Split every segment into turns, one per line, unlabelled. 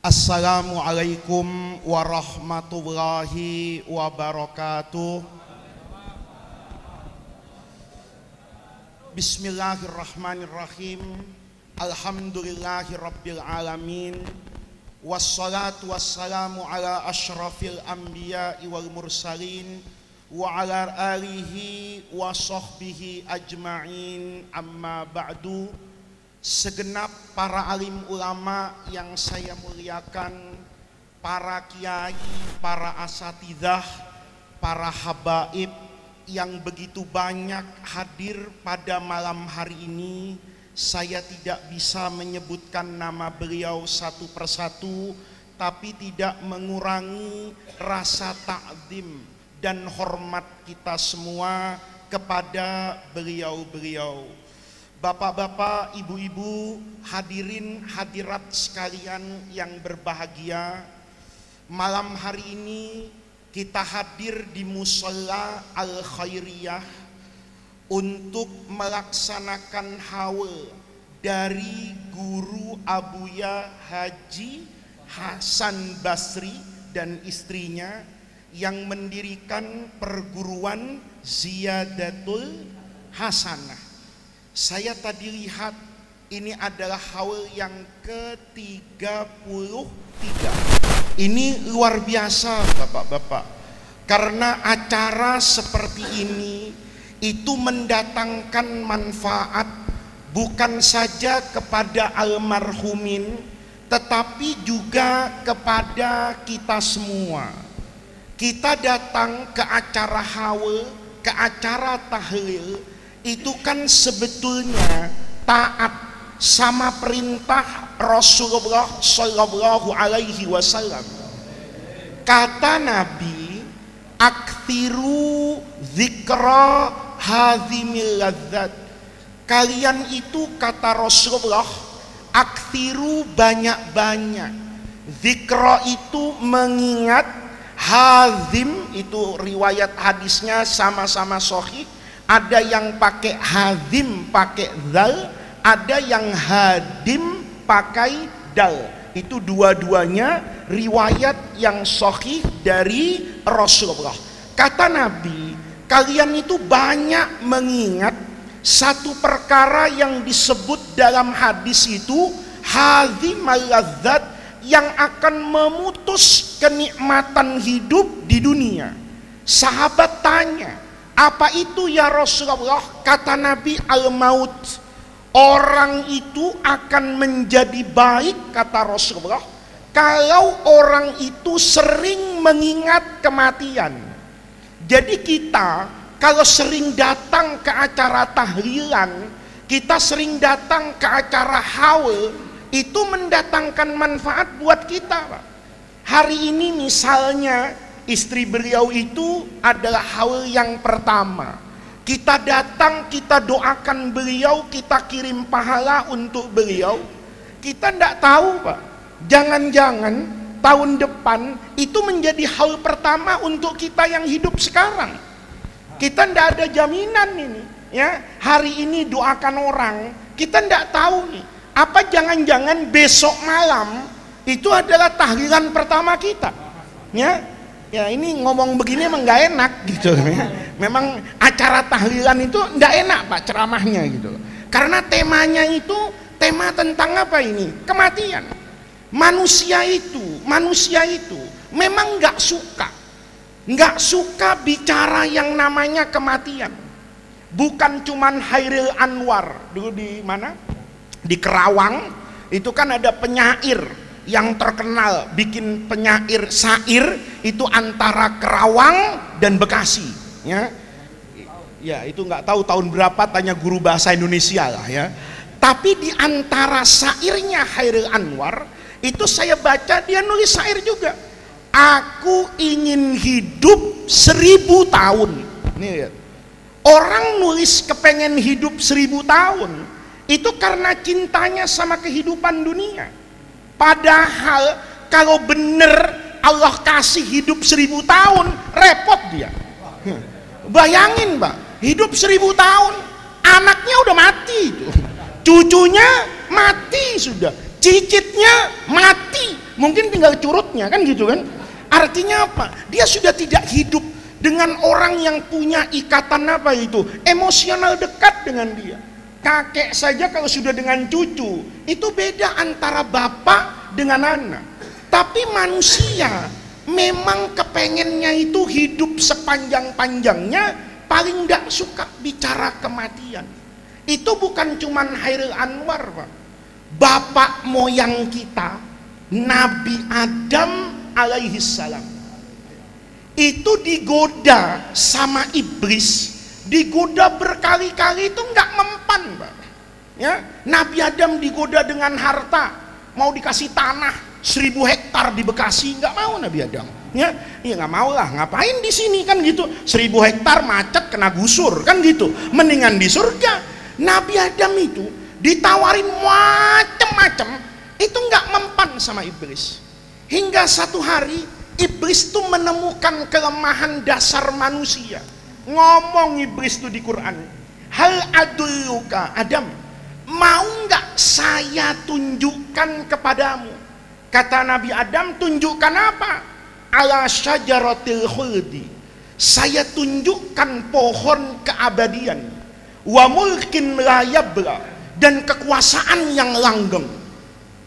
Assalamualaikum warahmatullahi wabarakatuh. Bismillahirrahmanirrahim. Alhamdulillahirabbil alamin. Wassalatu wassalamu ala asyrafil anbiya'i wal mursalin wa ala alihi wa sahbihi ajma'in. Amma ba'du. Segenap para alim ulama yang saya muliakan, para kiai, para asatidzah, para habaib yang begitu banyak hadir pada malam hari ini. Saya tidak bisa menyebutkan nama beliau satu persatu, tapi tidak mengurangi rasa ta'zim dan hormat kita semua kepada beliau-beliau. Bapak-bapak, ibu-ibu, hadirin hadirat sekalian yang berbahagia, malam hari ini kita hadir di Musholla Al-Khairiyah untuk melaksanakan haul dari guru Abuya Haji Hasan Basri dan istrinya yang mendirikan perguruan Ziyadatul Hasanah. Saya tadi lihat ini adalah haul yang ke-33. Ini luar biasa bapak-bapak, karena acara seperti ini itu mendatangkan manfaat bukan saja kepada almarhumin, tetapi juga kepada kita semua. Kita datang ke acara haul, ke acara tahlil, itu kan sebetulnya taat sama perintah Rasulullah Shallallahu Alaihi Wasallam. Kata Nabi, aktsiru dzikra hadzimil ladzat. Kalian itu, kata Rasulullah, aktsiru banyak-banyak. Dzikra itu mengingat, hadzim itu riwayat hadisnya sama-sama sahih. Ada yang pakai hadzim pakai zal, ada yang hadim pakai dal. Itu dua-duanya riwayat yang sahih dari Rasulullah. Kata Nabi, kalian itu banyak mengingat satu perkara yang disebut dalam hadis itu hadzimal ladzat, yang akan memutus kenikmatan hidup di dunia. Sahabat tanya, apa itu ya Rasulullah? Kata Nabi, al-maut. Orang itu akan menjadi baik, kata Rasulullah, kalau orang itu sering mengingat kematian. Jadi kita kalau sering datang ke acara tahlilan, kita sering datang ke acara haul, itu mendatangkan manfaat buat kita, Pak. Hari ini misalnya istri beliau itu adalah haul yang pertama. Kita datang, kita doakan beliau, kita kirim pahala untuk beliau. Kita tidak tahu, Pak, jangan-jangan tahun depan itu menjadi haul pertama untuk kita yang hidup sekarang. Kita tidak ada jaminan ini, ya. Hari ini doakan orang, kita tidak tahu nih, apa jangan-jangan besok malam itu adalah tahlilan pertama kita, ya. Ya ini ngomong begini emang nggak enak gitu. Memang acara tahlilan itu nggak enak, Pak, ceramahnya gitu. Karena temanya itu tema tentang apa ini? Kematian. Manusia itu memang nggak suka bicara yang namanya kematian. Bukan cuman Hairil Anwar dulu di mana? Di Kerawang itu kan ada penyair yang terkenal bikin penyair syair itu antara Kerawang dan Bekasi, ya. Ya itu nggak tahu tahun berapa, tanya guru bahasa Indonesia lah, ya. Tapi di antara syairnya Hairil Anwar itu saya baca dia nulis syair juga. Aku ingin hidup 1000 tahun. Nih lihat. Orang nulis kepengen hidup 1000 tahun itu karena cintanya sama kehidupan dunia. Padahal kalau bener Allah kasih hidup 1000 tahun, repot dia. Bayangin, Pak, hidup 1000 tahun, anaknya udah mati, cucunya mati sudah, cicitnya mati, mungkin tinggal curutnya kan gitu kan. Artinya apa? Dia sudah tidak hidup dengan orang yang punya ikatan apa itu, emosional dekat dengan dia. Kakek saja kalau sudah dengan cucu, itu beda antara bapak dengan anak. Tapi manusia memang kepengennya itu hidup sepanjang-panjangnya, paling tidak suka bicara kematian. Itu bukan cuman Hairil Anwar, Pak. Bapak moyang kita, Nabi Adam alaihi salam, itu digoda sama iblis, digoda berkali-kali, itu nggak mempan, Pak. Ya, Nabi Adam digoda dengan harta, mau dikasih tanah 1000 hektar di Bekasi, nggak mau Nabi Adam. Ya nggak mau lah, ngapain di sini kan gitu, 1000 hektar macet kena gusur kan gitu, mendingan di surga. Nabi Adam itu ditawarin macem-macem, itu nggak mempan sama iblis. Hingga satu hari iblis tuh menemukan kelemahan dasar manusia. Ngomong iblis tuh di Quran, hal adulluka Adam, mau nggak saya tunjukkan kepadamu? Kata Nabi Adam, tunjukkan apa? Ala syajaratil khuldi, saya tunjukkan pohon keabadian, wa mulkin la yabla, dan kekuasaan yang langgeng.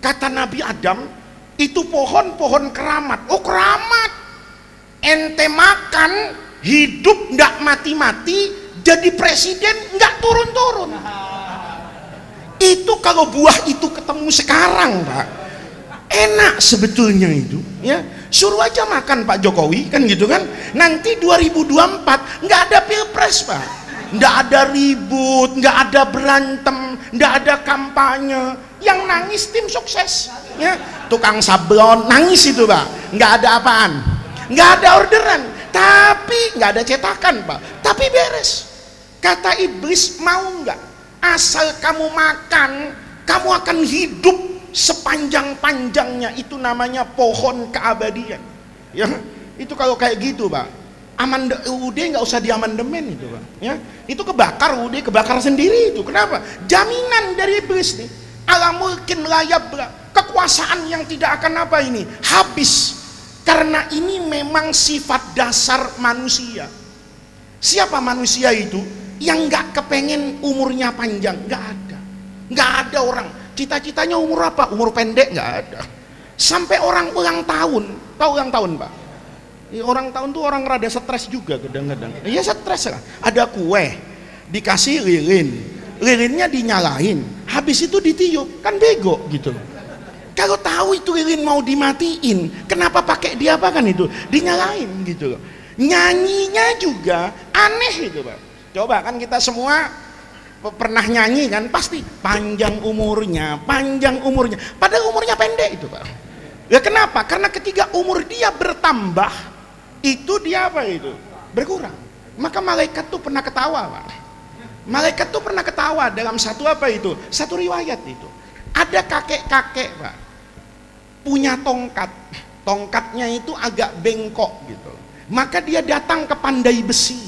Kata Nabi Adam, itu pohon keramat. Oh keramat, ente makan hidup nggak mati-mati, jadi presiden nggak turun-turun. Itu kalau buah itu ketemu sekarang, Pak, enak sebetulnya itu, ya. Suruh aja makan Pak Jokowi kan gitu kan. Nanti 2024 nggak ada pilpres, Pak, nggak ada ribut, nggak ada berantem, nggak ada kampanye. Yang nangis tim sukses, ya. Tukang sablon nangis itu, Pak, nggak ada apaan, nggak ada orderan, tapi nggak ada cetakan, Pak, tapi beres. Kata iblis, mau nggak, asal kamu makan, kamu akan hidup sepanjang-panjangnya. Itu namanya pohon keabadian, ya. Itu kalau kayak gitu, Pak, UUD nggak usah diamandemen itu, Pak, ya. Itu kebakar, UUD kebakar sendiri itu. Kenapa? Jaminan dari iblis nih, ala mulkin layabla, kekuasaan yang tidak akan apa ini, habis. Karena ini memang sifat dasar manusia. Siapa manusia itu yang nggak kepengen umurnya panjang? Nggak ada orang cita-citanya umur apa? Umur pendek, nggak ada. Sampai orang ulang tahun, tahu ulang tahun, Pak? Ya, orang tahun tuh orang rada stres juga kadang-kadang. Ya stres lah. Ada kue, dikasih lilin, lilinnya dinyalain, habis itu ditiup, kan bego gitu. Kalau tahu itu lilin mau dimatiin, kenapa pakai dia apa kan itu? Dinyalain gitu loh. Nyanyinya juga aneh itu, Pak. Coba kan kita semua pernah nyanyi kan, pasti panjang umurnya, padahal umurnya pendek itu, Pak. Ya kenapa? Karena ketika umur dia bertambah, itu dia apa itu? Berkurang. Maka malaikat tuh pernah ketawa, Pak. Malaikat tuh pernah ketawa dalam satu apa itu? Satu riwayat itu. Ada kakek-kakek, Pak, punya tongkat. Tongkatnya itu agak bengkok gitu. Maka dia datang ke pandai besi.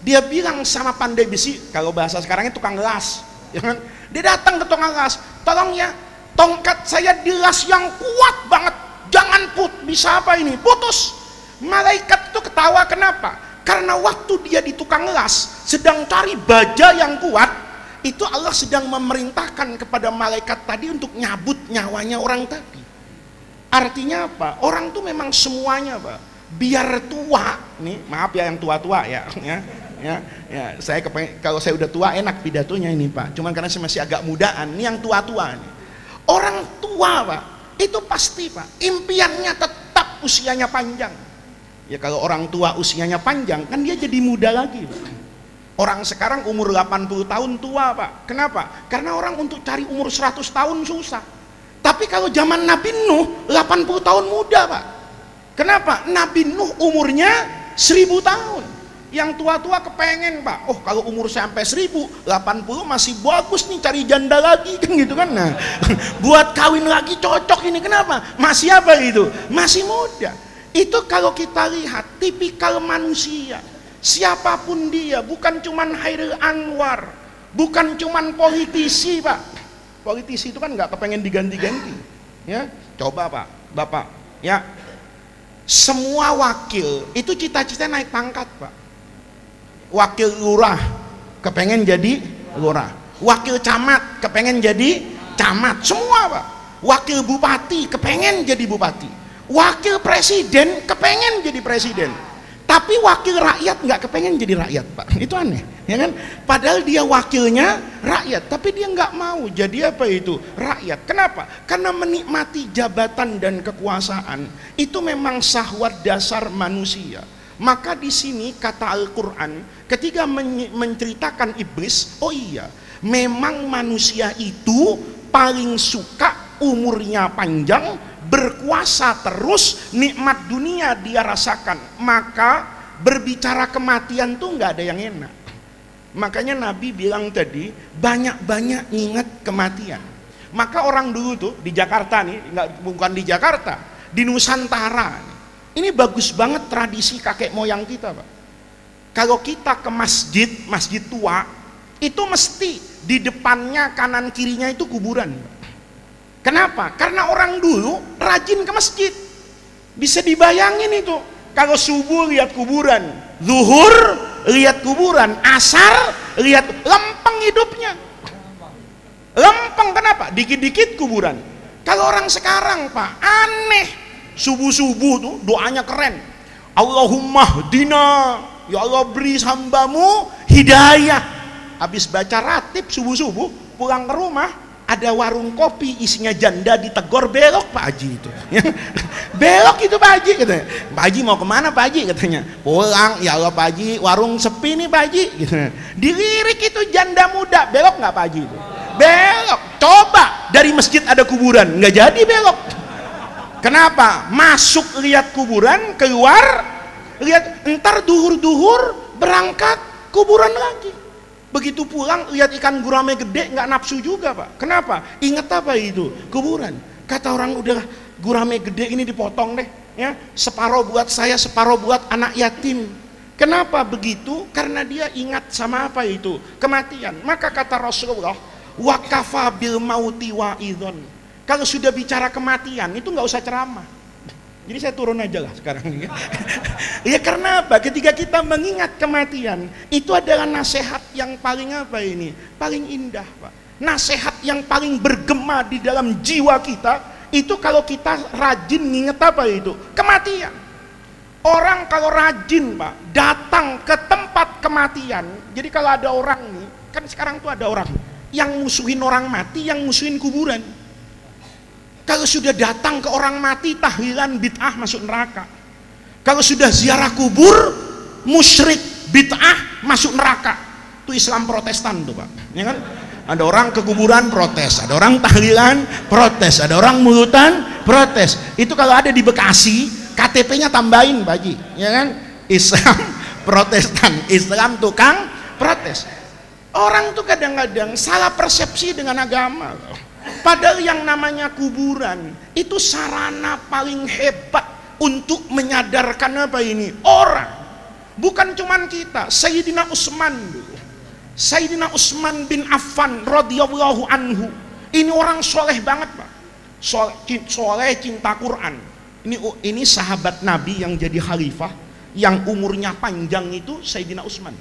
Dia bilang sama pandai besi, kalau bahasa sekarangnya tukang las, ya kan? Dia datang ke tukang las, tolong ya, tongkat saya dilas yang kuat banget, jangan bisa apa ini, putus. Malaikat itu ketawa, kenapa? Karena waktu dia di tukang las sedang cari baja yang kuat, itu Allah sedang memerintahkan kepada malaikat tadi untuk nyabut nyawanya orang tadi. Artinya apa? Orang tuh memang semuanya, Pak, biar tua nih, maaf ya yang tua-tua ya, saya kepengen, kalau saya udah tua enak pidatonya ini, Pak, cuman karena saya masih agak mudaan, ini yang tua-tua nih. Orang tua, Pak, itu pasti, Pak, impiannya tetap usianya panjang. Ya kalau orang tua usianya panjang, kan dia jadi muda lagi, Pak. Orang sekarang umur 80 tahun tua, Pak. Kenapa? Karena orang untuk cari umur 100 tahun susah. Tapi kalau zaman Nabi Nuh 80 tahun muda, Pak. Kenapa? Nabi Nuh umurnya 1000 tahun. Yang tua-tua kepengen, Pak, oh kalau umur sampai 1080 masih bagus nih, cari janda lagi kan gitu kan. Nah, buat kawin lagi cocok ini, kenapa? Masih apa itu? Masih muda. Itu kalau kita lihat tipikal manusia. Siapapun dia, bukan cuman Hairil Anwar, bukan cuman politisi, Pak. Politisi itu kan nggak kepengen diganti-ganti, ya. Coba, Pak, Bapak, ya. Semua wakil itu cita-cita naik pangkat, Pak. Wakil lurah kepengen jadi lurah, wakil camat kepengen jadi camat, semua, Pak. Wakil bupati kepengen jadi bupati, wakil presiden kepengen jadi presiden. Tapi wakil rakyat nggak kepengen jadi rakyat, Pak. Itu aneh, ya kan? Padahal dia wakilnya rakyat, tapi dia nggak mau jadi apa itu? Rakyat. Kenapa? Karena menikmati jabatan dan kekuasaan itu memang syahwat dasar manusia. Maka di sini kata Al-Quran ketika menceritakan iblis, oh iya, memang manusia itu paling suka umurnya panjang, berkuasa terus, nikmat dunia dia rasakan. Maka berbicara kematian tuh nggak ada yang enak. Makanya Nabi bilang tadi, banyak-banyak ingat kematian. Maka orang dulu tuh di Jakarta nih, bukan di Jakarta, di Nusantara, ini bagus banget tradisi kakek moyang kita, Pak. Kalau kita ke masjid, masjid tua, itu mesti di depannya kanan kirinya itu kuburan, Pak. Kenapa? Karena orang dulu rajin ke masjid. Bisa dibayangin itu. Kalau subuh lihat kuburan, zuhur lihat kuburan, asar lihat, lempeng hidupnya. Lempeng, kenapa? Dikit-dikit kuburan. Kalau orang sekarang, Pak, aneh. Subuh-subuh tuh doanya keren. Allahumma hdina, ya Allah beri hambamu hidayah. Habis baca ratib subuh-subuh, pulang ke rumah, ada warung kopi isinya janda ditegor, belok Pak Haji itu. Belok itu Pak Haji katanya. Pak Haji mau kemana Pak Haji katanya? Pulang, ya Allah Pak Haji, warung sepi nih Pak Haji. Dilirik itu janda muda, belok nggak Pak Haji itu? Belok. Coba dari masjid ada kuburan, nggak jadi belok. Kenapa? Masuk lihat kuburan, keluar lihat, entar duhur-duhur berangkat kuburan lagi. Begitu pulang lihat ikan gurame gede, nggak nafsu juga, Pak. Kenapa? Ingat apa itu? Kuburan. Kata orang, udah gurame gede ini dipotong deh, ya, separuh buat saya, separuh buat anak yatim. Kenapa begitu? Karena dia ingat sama apa itu? Kematian. Maka kata Rasulullah, wa kafa bil mauti wa'idhon. Kalau sudah bicara kematian itu nggak usah ceramah. Jadi saya turun aja lah sekarang. Ya karena apa? Ketika kita mengingat kematian, itu adalah nasihat yang paling apa ini? Paling indah, Pak. Nasihat yang paling bergema di dalam jiwa kita, itu kalau kita rajin nginget apa itu? Kematian. Orang kalau rajin, Pak, datang ke tempat kematian. Jadi kalau ada orang nih, kan sekarang tuh ada orang yang musuhin orang mati, yang musuhin kuburan. Kalau sudah datang ke orang mati, tahlilan, bid'ah, masuk neraka. Kalau sudah ziarah kubur, musyrik, bid'ah, masuk neraka. Itu Islam Protestan tuh, Pak, ya kan? Ada orang ke kuburan protes, ada orang tahlilan protes, ada orang mulutan protes. Itu kalau ada di Bekasi, KTP-nya tambahin, Pak Haji, ya kan? Islam Protestan, Islam tukang protes. Orang tuh kadang-kadang salah persepsi dengan agama loh. Padahal yang namanya kuburan itu sarana paling hebat untuk menyadarkan apa ini? Orang. Bukan cuman kita. Sayyidina Utsman dulu. Sayyidina Utsman bin Affan radhiyallahu anhu. Ini orang soleh banget, Pak. Soleh, cinta Quran. Ini sahabat Nabi yang jadi khalifah, yang umurnya panjang itu Sayyidina Utsman.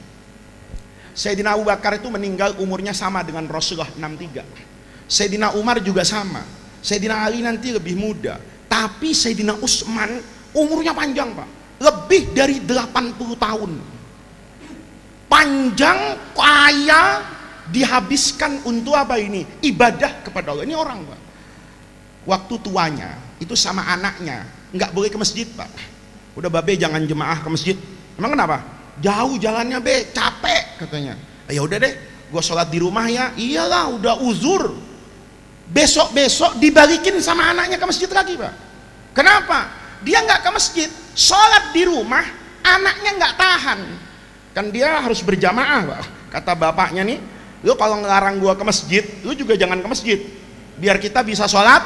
Sayyidina Abu Bakar itu meninggal umurnya sama dengan Rasulullah 63. Sayyidina Umar juga sama. Sayyidina Ali nanti lebih muda. Tapi Sayyidina Utsman umurnya panjang, Pak. Lebih dari 80 tahun. Panjang, kaya, dihabiskan untuk apa ini? Ibadah kepada Allah. Ini orang, Pak. Waktu tuanya itu sama anaknya nggak boleh ke masjid, Pak. Udah babe jangan jemaah ke masjid. Emang kenapa? Jauh jalannya, be, capek katanya. Ya udah deh, gua sholat di rumah ya. Iyalah, udah uzur. Besok-besok dibalikin sama anaknya ke masjid lagi, Pak. Kenapa? Dia nggak ke masjid, sholat di rumah, anaknya nggak tahan. Kan dia harus berjamaah, Pak. Kata bapaknya nih, lu kalau ngelarang gua ke masjid, lu juga jangan ke masjid. Biar kita bisa sholat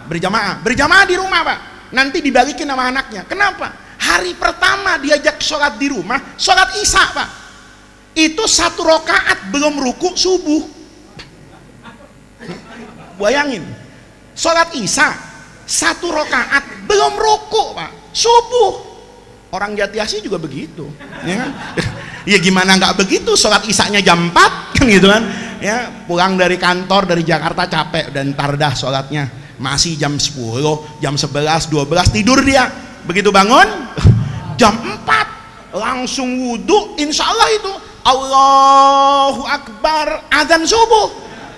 berjamaah. Berjamaah di rumah, Pak. Nanti dibalikin sama anaknya. Kenapa? Hari pertama diajak sholat di rumah, sholat isya, Pak. Itu 1 rakaat belum ruku subuh. Bayangin, sholat isya 1 rakaat belum ruku Pak, subuh. Orang Jati Asih juga begitu, ya kan? Ya gimana nggak begitu, sholat isanya jam 4 kan gitu kan, ya pulang dari kantor dari Jakarta capek dan ntar dah sholatnya masih jam 10, jam 11, 12 tidur dia, begitu bangun jam 4 langsung wudhu, insya Allah itu Allahu Akbar, adzan subuh,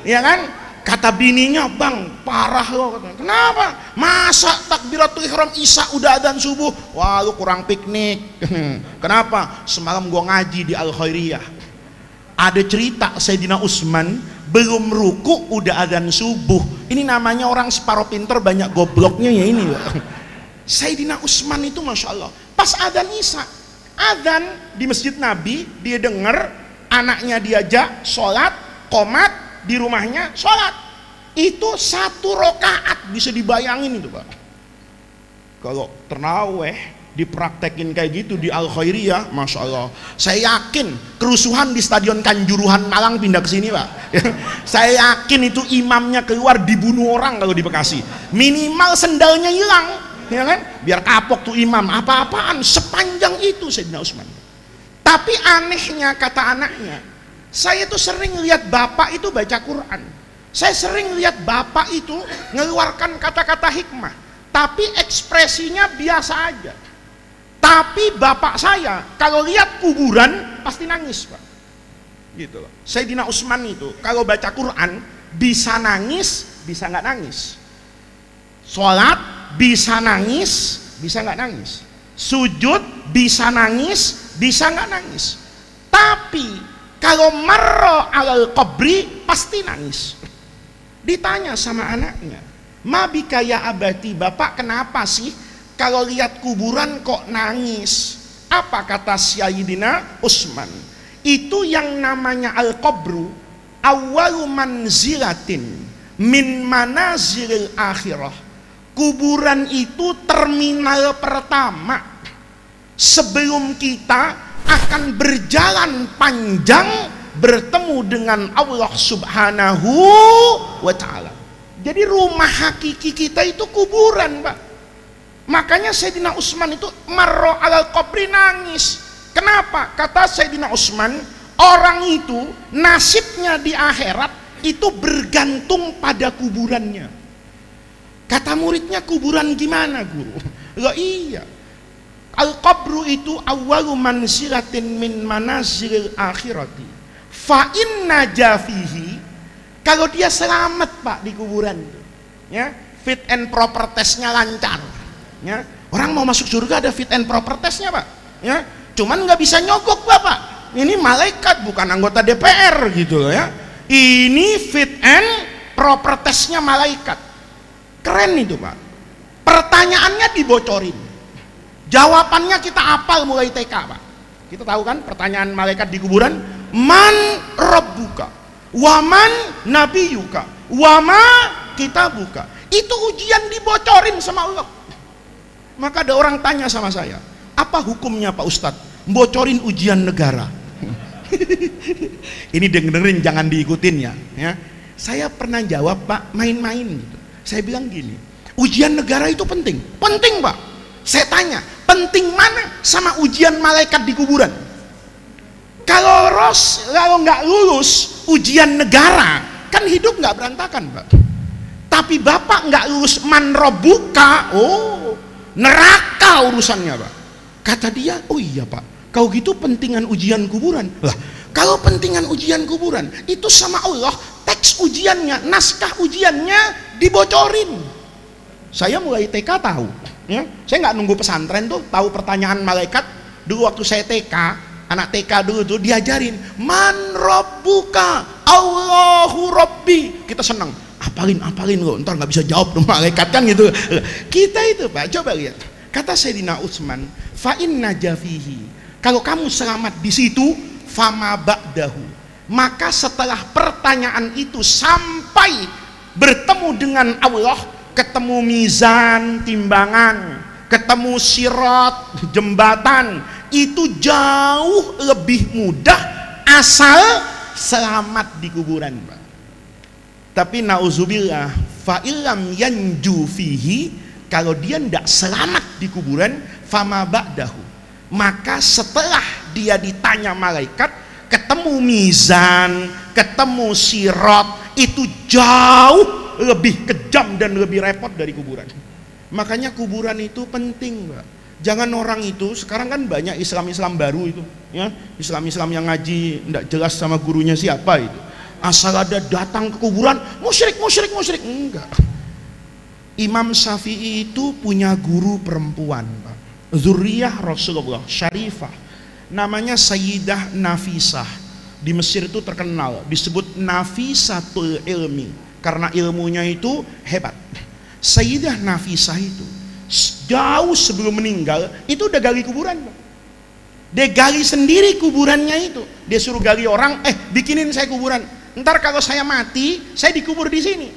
ya kan? Kata bininya, bang parah lo, kenapa? Masa takbiratul ihram isya udah adzan subuh? Wah lu kurang piknik. Kenapa? Semalam gua ngaji di Al Khairiyah, ada cerita Sayyidina Utsman belum ruku udah adzan subuh. Ini namanya orang separuh pinter banyak gobloknya ya ini. Sayyidina Utsman itu masya Allah pas adzan isya, adzan di masjid Nabi, dia denger anaknya diajak sholat, qomat di rumahnya sholat, itu 1 rakaat bisa dibayangin itu Pak. Kalau terawih dipraktekin kayak gitu di Al Khairiyah, masya Allah, saya yakin kerusuhan di Stadion Kanjuruhan Malang pindah ke sini Pak. Saya yakin itu imamnya keluar dibunuh orang kalau di Bekasi, minimal sendalnya hilang, ya kan? Biar kapok tuh imam, apa-apaan sepanjang itu Sayyidina Utsman. Tapi anehnya kata anaknya, saya tuh sering lihat bapak itu baca Quran, saya sering lihat bapak itu mengeluarkan kata-kata hikmah, tapi ekspresinya biasa aja. Tapi bapak saya kalau lihat kuburan pasti nangis Pak, gitu loh. Sayyidina Utsman itu kalau baca Quran bisa nangis, bisa nggak nangis. Sholat bisa nangis, bisa nggak nangis. Sujud bisa nangis, bisa nggak nangis. Tapi kalau marra alal qabri pasti nangis. Ditanya sama anaknya, mabika ya abati, bapak kenapa sih kalau lihat kuburan kok nangis? Apa kata Sayyidina Utsman? Itu yang namanya al-qabru awwalu manzilatin min manazilil akhirah. Kuburan itu terminal pertama sebelum kita akan berjalan panjang bertemu dengan Allah Subhanahu wa ta'ala. Jadi rumah hakiki kita itu kuburan Pak. Makanya Sayyidina Utsman itu marra alal qabri nangis. Kenapa? Kata Sayyidina Utsman, orang itu nasibnya di akhirat itu bergantung pada kuburannya. Kata muridnya, kuburan gimana guru? Loh iya, al-qabru itu awwalu manzilatin min manazilil akhirati fa inna jafihi. Kalau dia selamat Pak di kuburan itu, ya, fit and proper testnya lancar, ya. Orang mau masuk surga ada fit and proper testnya Pak, ya. Cuman nggak bisa nyogok Bapak, ini malaikat bukan anggota DPR gitu loh, ya. Ini fit and proper testnya malaikat, keren itu Pak. Pertanyaannya dibocorin, jawabannya kita hafal mulai TK Pak. Kita tahu kan pertanyaan malaikat di kuburan, man rabbuka waman nabiyuka wama kitabuka. Itu ujian dibocorin sama Allah. Maka ada orang tanya sama saya, apa hukumnya Pak Ustadz bocorin ujian negara? Ini dengerin jangan diikutin ya, ya. Saya pernah jawab Pak, main-main gitu. Saya bilang gini, ujian negara itu penting, penting Pak. Saya tanya, penting mana sama ujian malaikat di kuburan? Kalau nggak lulus ujian negara, kan hidup nggak berantakan Pak. Tapi Bapak nggak lulus man rabbuka, oh neraka urusannya Pak. Kata dia, oh iya Pak, kalau gitu pentingan ujian kuburan. Lah, kalau pentingan ujian kuburan itu sama Allah, teks ujiannya, naskah ujiannya dibocorin. Saya mulai TK tahu, ya. Saya nggak nunggu pesantren tuh, tahu pertanyaan malaikat. Dulu waktu saya TK, anak TK dulu tuh diajarin man rabbuka, Allahu Rabbi. Kita senang, apalin loh, ntar nggak bisa jawab tuh malaikat kan gitu. Kita itu Pak, coba lihat. Kata Sayyidina Utsman, fa inna jafihi, kalau kamu selamat di situ, fama ba'dahu, maka setelah pertanyaan itu sampai bertemu dengan Allah, ketemu mizan timbangan, ketemu sirat jembatan, itu jauh lebih mudah asal selamat di kuburan Pak. Tapi nauzubillah, fa illam yanju fihi, kalau dia tidak selamat di kuburan, fama ba'dahu, maka setelah dia ditanya malaikat, ketemu mizan, ketemu sirat, itu jauh lebih kejam dan lebih repot dari kuburan. Makanya kuburan itu penting, Mbak. Jangan orang itu, sekarang kan banyak Islam-Islam baru itu, ya, Islam-Islam yang ngaji tidak jelas sama gurunya siapa itu, asal ada datang ke kuburan, musyrik. Enggak. Imam Syafi'i itu punya guru perempuan, Pak, zuriyah Rasulullah syarifah, namanya Sayyidah Nafisah. Di Mesir itu terkenal, disebut Nafisatul Ilmi, karena ilmunya itu hebat. Sayyidah Nafisah itu jauh sebelum meninggal itu udah gali kuburan, Pak. Dia gali sendiri kuburannya itu. Dia suruh gali orang, bikinin saya kuburan. Ntar kalau saya mati, saya dikubur di sini.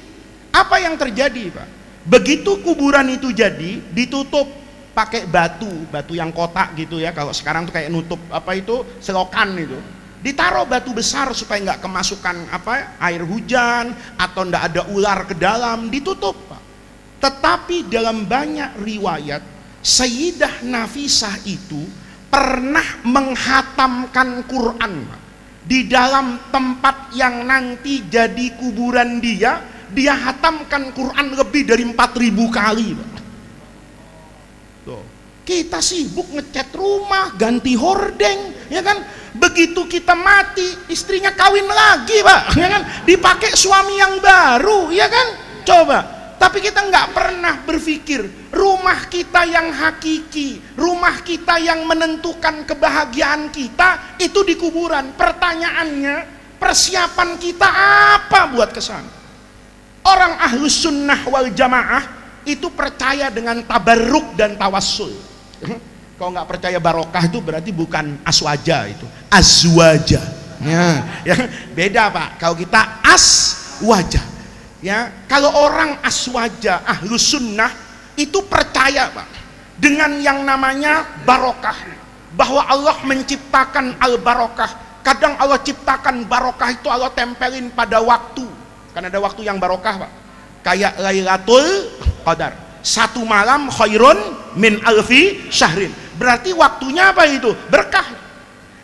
Apa yang terjadi, Pak? Begitu kuburan itu jadi, ditutup pakai batu yang kotak gitu ya. Kalau sekarang tuh kayak nutup apa itu, selokan itu. Ditaruh batu besar supaya nggak kemasukan air hujan atau nggak ada ular ke dalam, ditutup, Pak. Tetapi dalam banyak riwayat, Sayyidah Nafisah itu pernah menghatamkan Quran, Pak, di dalam tempat yang nanti jadi kuburan dia hatamkan Quran lebih dari 4.000 kali, Pak. Tuh. Kita sibuk ngecat rumah, ganti hordeng, ya kan? Begitu kita mati, istrinya kawin lagi, Pak, ya kan? Dipakai suami yang baru, ya kan? Coba. Tapi kita nggak pernah berpikir rumah kita yang hakiki, rumah kita yang menentukan kebahagiaan kita itu di kuburan. Pertanyaannya, persiapan kita apa buat kesana? Orang ahlus sunnah wal jamaah itu percaya dengan tabarruk dan tawassul. Kalau nggak percaya barokah itu berarti bukan aswaja, itu azwaja. Ya, beda, Pak. Kalau kita aswaja, ya, kalau orang aswaja ahlus sunnah itu percaya, Pak, dengan yang namanya barokah, bahwa Allah menciptakan al barokah. Kadang Allah ciptakan barokah itu Allah tempelin pada waktu. Kan ada waktu yang barokah, Pak, kayak Lailatul Qadar, satu malam khairun min alfi syahrin, berarti waktunya apa itu? Berkah.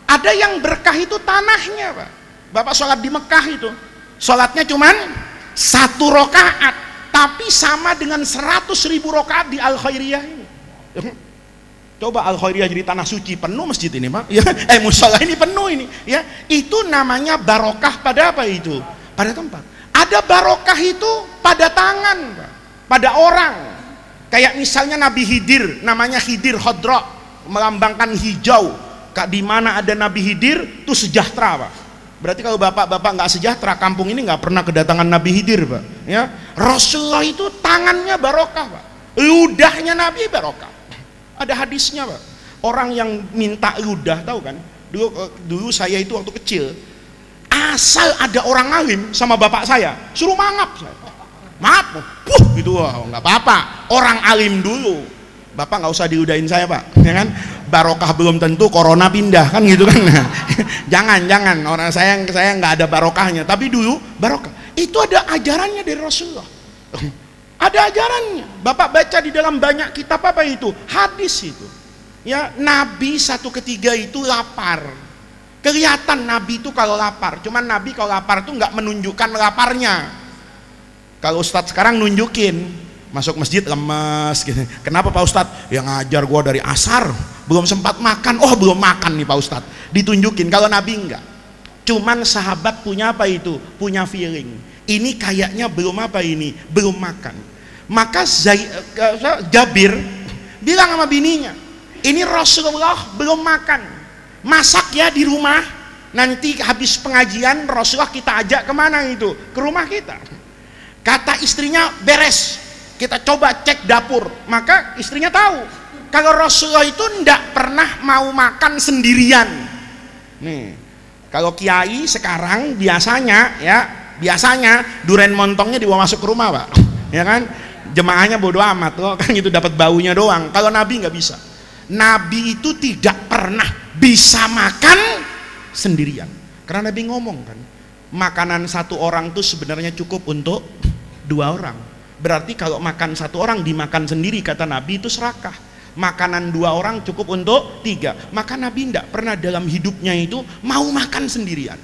Ada yang berkah itu tanahnya, Pak. Bapak sholat di Mekah itu, sholatnya cuman 1 rakaat, tapi sama dengan 100.000 rakaat di Al Khairiyah ini. Coba Al Khairiyah jadi tanah suci, penuh masjid ini, Pak. Ya, musola ini penuh ini, ya. Itu namanya barokah pada apa itu? Pada tempat. Ada barokah itu pada tangan, Pak, pada orang. Kayak misalnya Nabi Khidir, namanya Khidir Khodra, melambangkan hijau. Di mana ada Nabi Khidir itu sejahtera, Pak. Berarti kalau bapak-bapak nggak sejahtera, kampung ini nggak pernah kedatangan Nabi Khidir, Pak. Ya, Rasulullah itu tangannya barokah, Pak. Ludahnya Nabi barokah. Ada hadisnya, Pak. Orang yang minta ludah, tahu kan? Dulu saya itu waktu kecil, asal ada orang alim sama bapak saya, suruh mangap saya. Maaf, gitu, nggak apa-apa. Orang alim dulu, bapak nggak usah diludahin saya, Pak, ya kan? Barokah belum tentu corona pindah, kan gitu kan? jangan orang saya nggak ada barokahnya, tapi dulu barokah itu ada ajarannya dari Rasulullah. Ada ajarannya. Bapak baca di dalam banyak kitab apa itu? Hadis itu. Ya, Nabi satu ketiga itu lapar. Kelihatan Nabi itu kalau lapar. Cuman Nabi kalau lapar itu nggak menunjukkan laparnya. Kalau Ustadz sekarang nunjukin, masuk masjid lemes gitu. Kenapa Pak Ustadz? Yang ngajar gua dari asar, belum sempat makan. Oh, belum makan nih Pak Ustadz. Ditunjukin. Kalau Nabi enggak. Cuman sahabat punya apa itu? Punya feeling. Ini kayaknya belum apa ini? Belum makan. Maka Jabir bilang sama bininya, ini Rasulullah belum makan. Masak ya di rumah. Nanti habis pengajian Rasulullah kita ajak kemana itu? Ke rumah kita. Kata istrinya, beres, kita coba cek dapur. Maka istrinya tahu kalau Rasulullah itu tidak pernah mau makan sendirian. Nih, kalau kiai sekarang biasanya duren montongnya dibawa masuk ke rumah, Pak, ya kan? Jemaahnya bodo amat loh, kan itu dapat baunya doang. Kalau Nabi nggak bisa. Nabi itu tidak pernah bisa makan sendirian, karena Nabi ngomong kan, makanan satu orang tuh sebenarnya cukup untuk 2 orang. Berarti kalau makan satu orang dimakan sendiri, kata Nabi, itu serakah. Makanan dua orang cukup untuk tiga. Maka Nabi tidak pernah dalam hidupnya itu mau makan sendirian.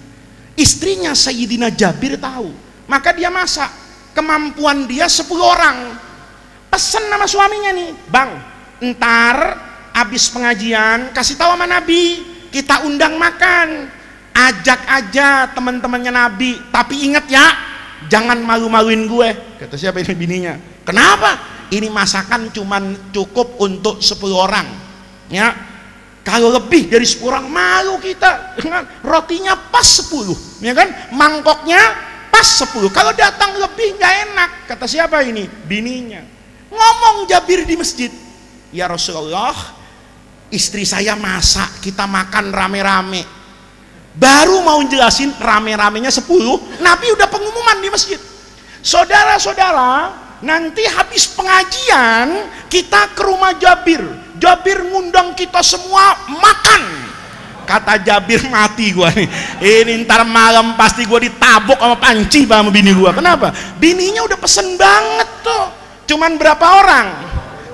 Istrinya Sayyidina Jabir tahu, maka dia masak. Kemampuan dia 10 orang. Pesen nama suaminya nih, bang, ntar abis pengajian kasih tahu sama Nabi, kita undang makan, ajak aja teman-temannya Nabi, tapi ingat ya, jangan malu-maluin gue. Kata siapa ini? Bininya. Kenapa? Ini masakan cuman cukup untuk 10 orang ya, kalau lebih dari 10 orang malu kita. Rotinya pas 10 ya kan, mangkoknya pas 10, kalau datang lebih nggak enak. Kata siapa ini? Bininya. Ngomong Jabir di masjid, ya Rasulullah, istri saya masak, kita makan rame-rame. Baru mau jelasin rame-ramenya 10, Nabi udah pengumuman di masjid, saudara-saudara, nanti habis pengajian kita ke rumah Jabir. Jabir ngundang kita semua makan. Kata Jabir, mati gua nih, ini ntar malam pasti gua ditabok sama panci sama bini gua. Kenapa? Bininya udah pesen banget tuh, cuman berapa orang?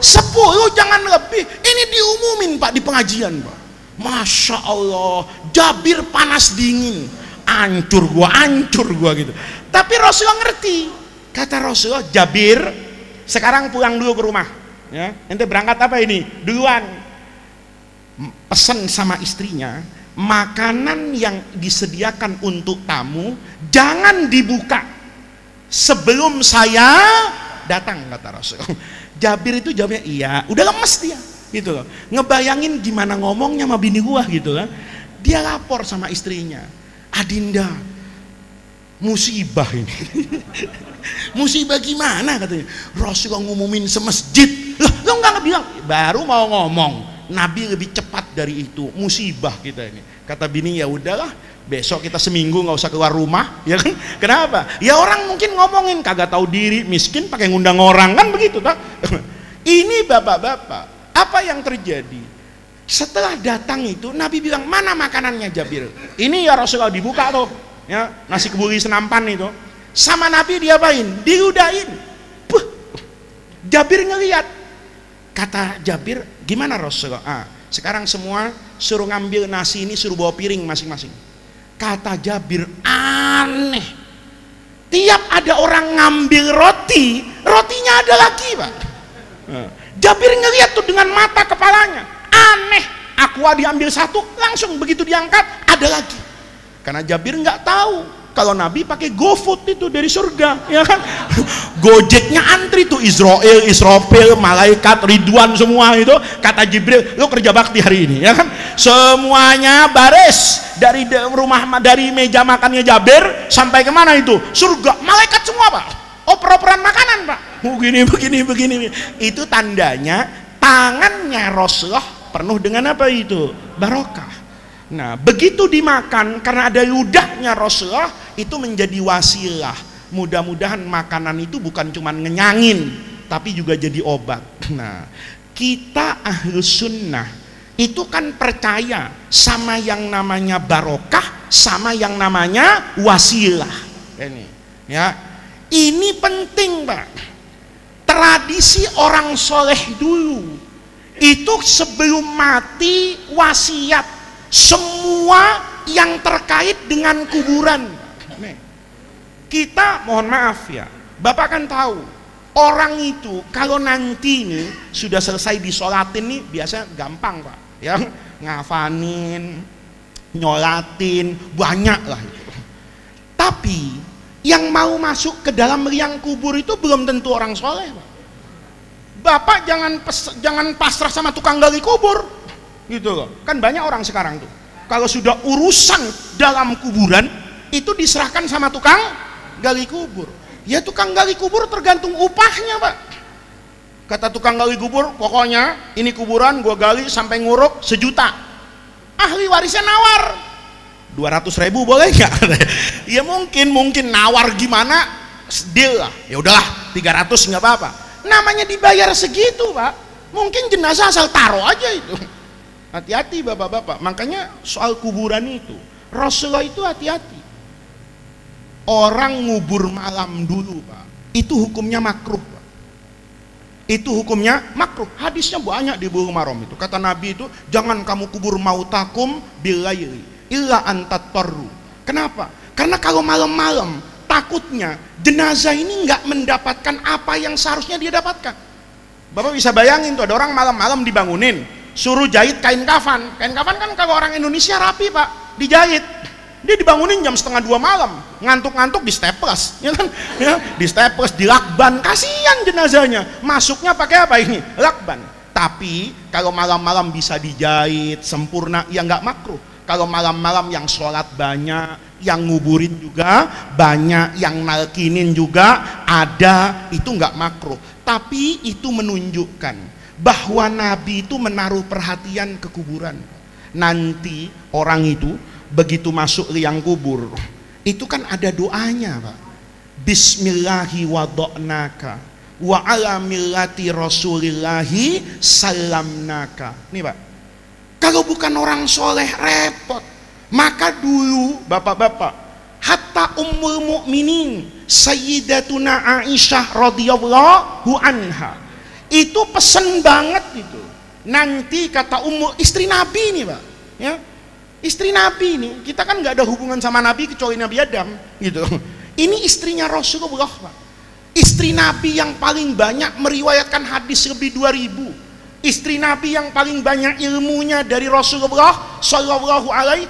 10, jangan lebih. Ini diumumin Pak di pengajian Pak. Masya Allah, Jabir panas dingin, hancur gua gitu. Tapi Rasulullah ngerti. Kata Rasulullah, Jabir, sekarang pulang dulu ke rumah ya. Ente berangkat apa ini? Duluan. Pesan sama istrinya, makanan yang disediakan untuk tamu jangan dibuka sebelum saya datang, kata Rasulullah. Jabir itu jawabnya iya, udah lemes dia gitu loh. Ngebayangin gimana ngomongnya sama bini gua gitu kan. Dia lapor sama istrinya, Adinda, musibah ini. Musibah gimana katanya? Rasulullah ngumumin semasjid. Lo nggak bilang, baru mau ngomong, Nabi lebih cepat dari itu. Musibah kita ini. Kata bini, ya udahlah, besok kita seminggu nggak usah keluar rumah, ya kan? Kenapa? Ya orang mungkin ngomongin kagak tahu diri, miskin pakai ngundang orang, kan begitu tak? Ini bapak-bapak, apa yang terjadi? Setelah datang itu, Nabi bilang, mana makanannya Jabir? Ini ya Rasulullah, dibuka tuh, ya nasi kebuli senampan itu. Sama Nabi diapain? Diludahin. Puh. Jabir ngeliat. Kata Jabir, gimana Rasulullah? Sekarang semua suruh ngambil nasi ini, suruh bawa piring masing-masing. Kata Jabir, aneh. Tiap ada orang ngambil roti, rotinya ada lagi Pak. Jabir ngeliat tuh dengan mata kepalanya. Aneh. Aqua diambil satu, langsung begitu diangkat, ada lagi. Karena Jabir nggak tahu kalau Nabi pakai GoFood itu dari surga, ya kan? Gojeknya antri tuh, Israfil, malaikat, Ridwan semua itu. Kata Jibril, lu kerja bakti hari ini, ya kan? Semuanya baris dari rumah, dari meja makannya Jabir sampai kemana itu? Surga, malaikat semua Pak. Oper-operan makanan Pak. Begini. Itu tandanya tangannya Rasulullah penuh dengan apa itu? Barokah. Nah, begitu dimakan karena ada ludahnya Rasulullah, itu menjadi wasilah. Mudah-mudahan makanan itu bukan cuma ngenyangin, tapi juga jadi obat. Nah, kita Ahlus Sunnah itu kan percaya sama yang namanya barokah, sama yang namanya wasilah. Ini, ya, ini penting Pak. Tradisi orang soleh dulu itu sebelum mati wasiat semua yang terkait dengan kuburan. Nih, kita mohon maaf ya, Bapak kan tahu orang itu kalau nanti nih sudah selesai disolatin nih biasanya gampang Pak, ya ngafanin, nyolatin, banyak lah itu. Tapi yang mau masuk ke dalam liang kubur itu belum tentu orang soleh Pak. Bapak jangan pasrah sama tukang gali kubur gitu loh. Kan banyak orang sekarang tuh kalau sudah urusan dalam kuburan itu diserahkan sama tukang gali kubur. Ya tukang gali kubur tergantung upahnya Pak. Kata tukang gali kubur, pokoknya ini kuburan gua gali sampai nguruk 1 juta. Ahli warisnya nawar 200.000 boleh nggak? Ya mungkin nawar gimana, deal lah. Ya udahlah 300 nggak apa-apa. Namanya dibayar segitu Pak. Mungkin jenazah asal taruh aja itu. Hati-hati bapak-bapak. Makanya soal kuburan itu Rasulullah itu hati-hati. Orang ngubur malam dulu Pak, itu hukumnya makruh Pak. itu hukumnya makruh. Hadisnya banyak di Bulughul Maram itu. Kata Nabi itu, jangan kamu kubur mautakum bilaili illa antattaru. Kenapa? Karena kalau malam-malam takutnya jenazah ini nggak mendapatkan apa yang seharusnya dia dapatkan. Bapak bisa bayangin tuh, ada orang malam-malam dibangunin, suruh jahit kain kafan. Kain kafan kan kalau orang Indonesia rapi pak, dijahit. Dia dibangunin jam 1:30 malam, ngantuk-ngantuk di staples, ya kan? Ya, di staples, di lakban, kasihan jenazahnya. Masuknya pakai apa ini? Lakban. Tapi kalau malam-malam bisa dijahit sempurna, ya nggak makruh. Kalau malam-malam yang sholat banyak, yang nguburin juga banyak, yang nalkinin juga ada, itu nggak makruh. Tapi itu menunjukkan bahwa Nabi itu menaruh perhatian ke kuburan. Nanti orang itu begitu masuk liang kubur itu kan ada doanya pak. Bismillahi wado'naka wa ala millati rasulillahi salamnaka. Nih pak, kalau bukan orang soleh repot. Maka dulu bapak-bapak, hatta ummul mukminin sayyidatuna Aisyah radhiyallahu anha itu pesen banget itu. Nanti kata istri Nabi nih pak, ya, istri Nabi ini, kita kan nggak ada hubungan sama Nabi kecuali Nabi Adam gitu. Ini istrinya Rasulullah Pak. Istri Nabi yang paling banyak meriwayatkan hadis lebih 2000. Istri Nabi yang paling banyak ilmunya dari Rasulullah Shallallahu Alaihi.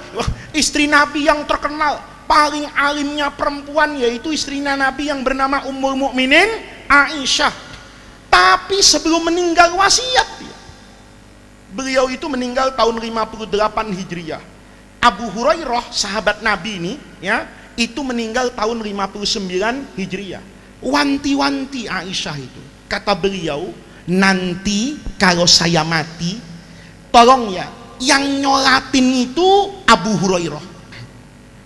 Istri Nabi yang terkenal paling alimnya perempuan yaitu istrinya Nabi yang bernama Ummul Mukminin Aisyah. Tapi sebelum meninggal wasiat dia. Beliau itu meninggal tahun 58 Hijriah. Abu Hurairah sahabat Nabi ini ya, itu meninggal tahun 59 Hijriah. Wanti-wanti Aisyah itu. Kata beliau, nanti kalau saya mati tolong ya yang nyolatin itu Abu Hurairah.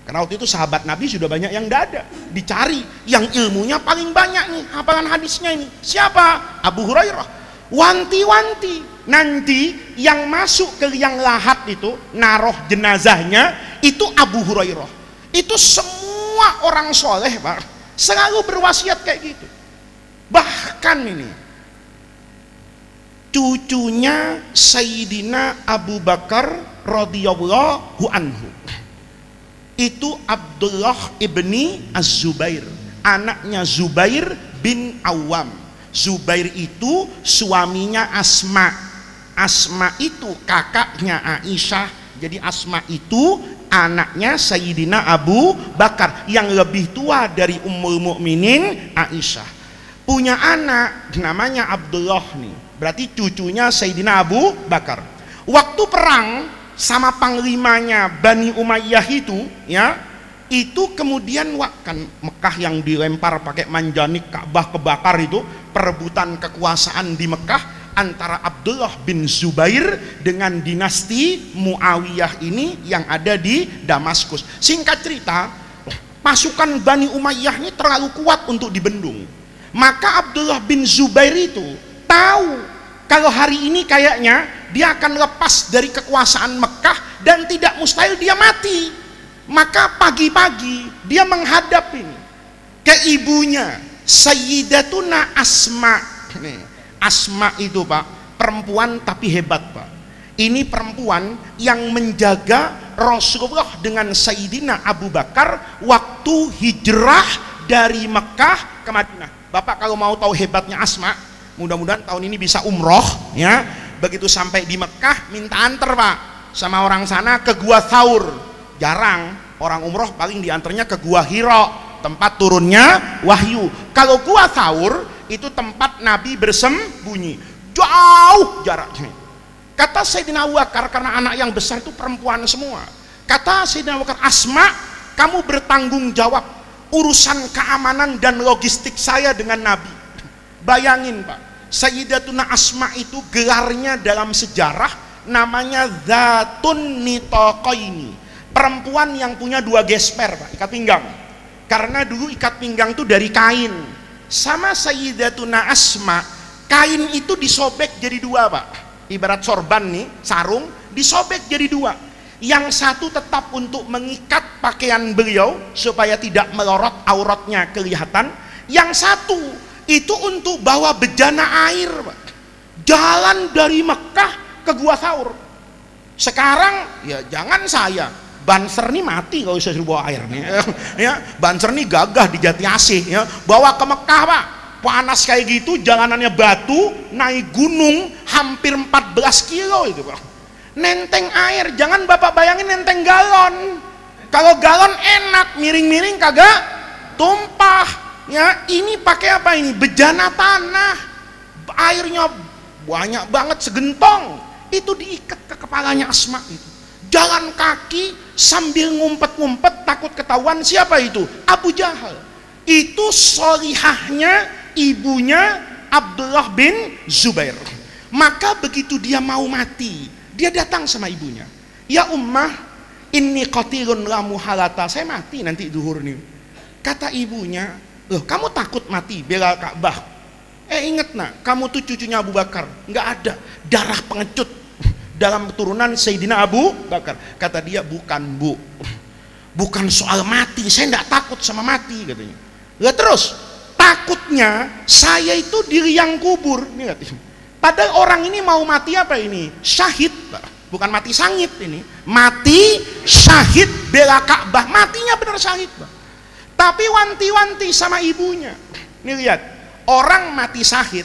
Karena waktu itu sahabat Nabi sudah banyak yang tidak ada, dicari yang ilmunya paling banyak nih, hafalan hadisnya ini. Siapa? Abu Hurairah. Wanti-wanti nanti yang masuk ke liang lahat itu naruh jenazahnya itu Abu Hurairah. Itu semua orang soleh pak selalu berwasiat kayak gitu. Bahkan ini cucunya Sayyidina Abu Bakar radhiyallahu anhu itu Abdullah ibni Az-Zubair, anaknya Zubair bin Awam. Zubair itu suaminya Asma. Asma itu kakaknya Aisyah. Jadi Asma itu anaknya Sayyidina Abu Bakar yang lebih tua dari Ummul Mukminin Aisyah. Punya anak namanya Abdullah nih. Berarti cucunya Sayyidina Abu Bakar. Waktu perang sama panglimanya Bani Umayyah itu ya, itu kemudian kan Mekah yang dilempar pakai manjanik, Ka'bah kebakar itu, perebutan kekuasaan di Mekah antara Abdullah bin Zubair dengan dinasti Muawiyah ini yang ada di Damaskus. Singkat cerita, pasukan Bani Umayyah ini terlalu kuat untuk dibendung. Maka Abdullah bin Zubair itu tahu kalau hari ini kayaknya dia akan lepas dari kekuasaan Mekah dan tidak mustahil dia mati. Maka pagi-pagi dia menghadap ini ke ibunya Sayyidatuna Asma. Nih, Asma itu pak perempuan tapi hebat pak. Ini perempuan yang menjaga Rasulullah dengan Sayyidina Abu Bakar waktu hijrah dari Mekah ke Madinah. Bapak kalau mau tahu hebatnya Asma, mudah-mudahan tahun ini bisa umroh ya. Begitu sampai di Mekah minta antar pak sama orang sana ke Gua Thaur. Jarang orang umroh, paling diantarnya ke Gua Hira, tempat turunnya wahyu. Kalau Gua Thaur itu tempat Nabi bersembunyi, jauh jaraknya. Kata Sayyidina Abu Bakar, karena anak yang besar itu perempuan semua, kata Sayyidina Abu Bakar, Asma, kamu bertanggung jawab urusan keamanan dan logistik saya dengan Nabi. Bayangin pak, Sayyidatuna Asma itu gelarnya dalam sejarah namanya Dzatun Nitaqaini, perempuan yang punya dua gesper pak, ikat pinggang. Karena dulu ikat pinggang itu dari kain. Sama Sayyidatuna Asma, kain itu disobek jadi dua pak, ibarat sorban nih, sarung disobek jadi dua. Yang satu tetap untuk mengikat pakaian beliau supaya tidak melorot auratnya kelihatan. Yang satu itu untuk bawa bejana air, Pak. Jalan dari Mekah ke Gua Thawr. Sekarang ya jangan saya, Banser nih mati kalau saya suruh bawa air nih. Ya, Banser nih gagah di Jati Asih ya. Bawa ke Mekah, Pak. Panas kayak gitu, jalanannya batu, naik gunung hampir 14 kilo itu, Pak. Nenteng air, jangan Bapak bayangin nenteng galon. Kalau galon enak, miring-miring kagak tumpah. Ya, ini pakai apa ini? Bejana tanah. Airnya banyak banget segentong. Itu diikat ke kepalanya Asma itu. Jalan kaki sambil ngumpet-ngumpet takut ketahuan. Siapa itu? Abu Jahal. Itu solihahnya ibunya Abdullah bin Zubair. Maka begitu dia mau mati, dia datang sama ibunya. Ya Ummah, inni qatilun la muhalata. Saya mati nanti duhur nih. Kata ibunya, loh kamu takut mati bela Ka'bah? Inget nak, kamu tuh cucunya Abu Bakar. Nggak ada darah pengecut dalam keturunan Sayyidina Abu Bakar. Kata dia, bukan Bu, bukan soal mati, saya nggak takut sama mati katanya. Lah terus takutnya saya itu di liang kubur nih katanya. Padahal orang ini mau mati apa ini? Syahid, Pak. Bukan mati sangit ini, mati syahid bela Ka'bah. Matinya benar syahid, Pak. Tapi wanti-wanti sama ibunya. Nih lihat, orang mati syahid